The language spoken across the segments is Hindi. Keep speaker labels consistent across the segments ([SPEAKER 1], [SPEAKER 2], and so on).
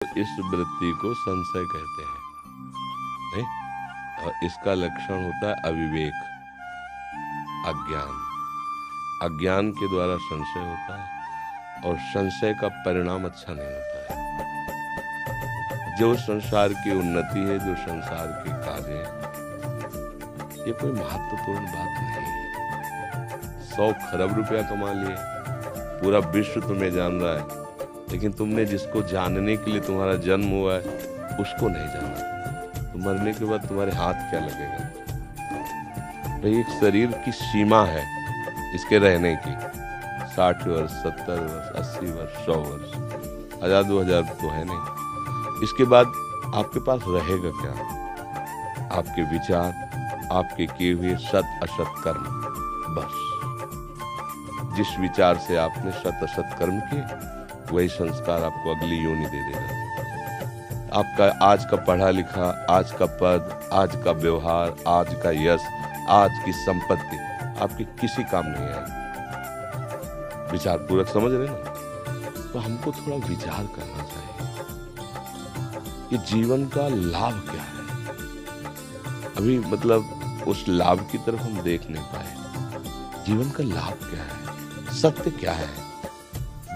[SPEAKER 1] इस वृत्ति को संशय कहते हैं, नहीं? और इसका लक्षण होता है अविवेक, अज्ञान। अज्ञान के द्वारा संशय होता है और संशय का परिणाम अच्छा नहीं होता है। जो संसार की उन्नति है, जो संसार के कार्य है, ये कोई महत्वपूर्ण बात नहीं है। 100 खरब रुपया कमा लिए, पूरा विश्व तुम्हें जान रहा है, लेकिन तुमने जिसको जानने के लिए तुम्हारा जन्म हुआ है उसको नहीं जाना। तो मरने के बाद तुम्हारे हाथ क्या लगेगा? भाई, एक शरीर की सीमा है इसके रहने की, 60 वर्ष, 70 वर्ष, 80 वर्ष, 100 वर्ष, 1000 2000 तो है नहीं। इसके बाद आपके पास रहेगा क्या? आपके विचार, आपके किए हुए सत असत कर्म, बस। जिस विचार से आपने सत असत कर्म किए, वही संस्कार आपको अगली योनि दे देगा। आपका आज का पढ़ा लिखा, आज का पद, आज का व्यवहार, आज का यश, आज की संपत्ति आपके किसी काम नहीं आएगी। विचार पूर्वक समझ रहे ना? तो हमको थोड़ा विचार करना चाहिए कि जीवन का लाभ क्या है। अभी मतलब उस लाभ की तरफ हम देख नहीं पाए। जीवन का लाभ क्या है? सत्य क्या है?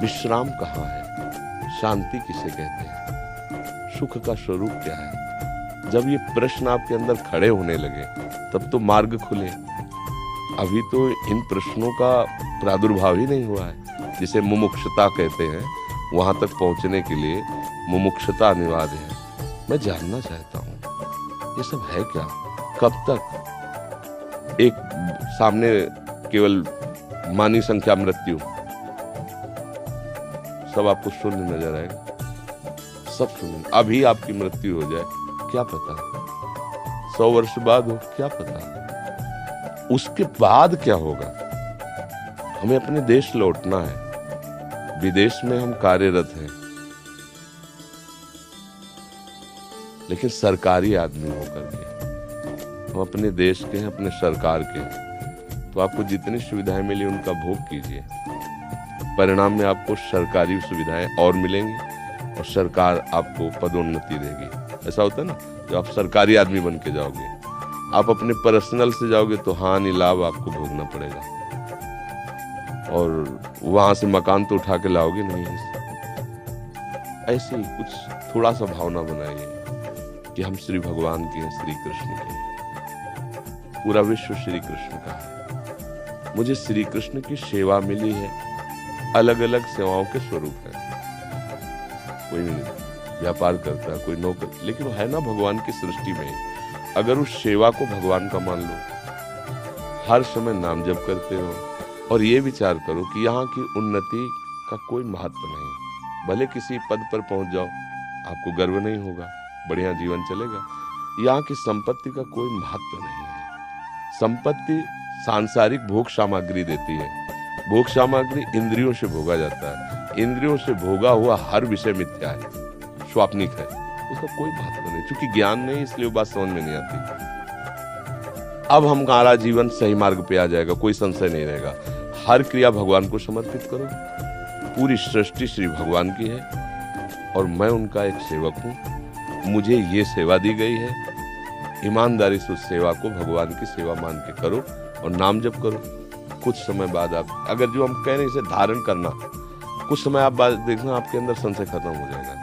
[SPEAKER 1] विश्राम कहाँ है? शांति किसे कहते हैं? सुख का स्वरूप क्या है? जब ये प्रश्न आपके अंदर खड़े होने लगे तब तो मार्ग खुले। अभी तो इन प्रश्नों का प्रादुर्भाव ही नहीं हुआ है। जिसे मुमुक्षुता कहते हैं, वहां तक पहुंचने के लिए मुमुक्षुता अनिवार्य है। मैं जानना चाहता हूं ये सब है क्या? कब तक एक सामने केवल मानी संख्या मृत्यु, सब आपको शून्य नजर आएगा, सब शून्य। अभी आपकी मृत्यु हो जाए, क्या पता? 100 वर्ष बाद हो, क्या पता? उसके बाद क्या होगा? हमें अपने देश लौटना है। विदेश में हम कार्यरत हैं, लेकिन सरकारी आदमी होकर के हम अपने देश के हैं, अपने सरकार के हैं। तो आपको जितनी सुविधाएं मिली उनका भोग कीजिए। परिणाम में आपको सरकारी सुविधाएं और मिलेंगी और सरकार आपको पदोन्नति देगी। ऐसा होता है ना, जब आप सरकारी आदमी बन के जाओगे, आप अपने पर्सनल से जाओगे तो हानि लाभ आपको भोगना पड़ेगा। और वहां से मकान तो उठा के लाओगे नहीं। ऐसे ही कुछ थोड़ा सा भावना बनाइए कि हम श्री भगवान के हैं, श्री कृष्ण के हैं। पूरा विश्व श्री कृष्ण का है। मुझे श्री कृष्ण की सेवा मिली है। अलग अलग सेवाओं के स्वरूप है। कोई व्यापार करता है, कोई नौकर, लेकिन वो है ना भगवान की सृष्टि में। अगर उस सेवा को भगवान का मान लो, हर समय नाम जप करते हो और ये विचार करो कि यहाँ की उन्नति का कोई महत्व नहीं। भले किसी पद पर पहुंच जाओ, आपको गर्व नहीं होगा, बढ़िया जीवन चलेगा। यहाँ की संपत्ति का कोई महत्व नहीं है। संपत्ति सांसारिक भोग सामग्री देती है। भोग सामग्री इंद्रियों से भोगा जाता है। इंद्रियों से भोगा हुआ हर विषय मिथ्या है, स्वाप्निक है, उसका कोई महत्व नहीं। क्योंकि ज्ञान नहीं, इसलिए वो बात समझ में नहीं आती। अब हमारा जीवन सही मार्ग पे आ जाएगा, कोई संशय नहीं रहेगा। हर क्रिया भगवान को समर्पित करो। पूरी सृष्टि श्री भगवान की है और मैं उनका एक सेवक हूँ। मुझे ये सेवा दी गई है। ईमानदारी से उस सेवा को भगवान की सेवा मान के करो और नाम जप करो। कुछ समय बाद आप, अगर जो हम कह रहे हैं इसे धारण करना, कुछ समय आप बाद देखना आपके अंदर संशय खत्म हो जाएगा।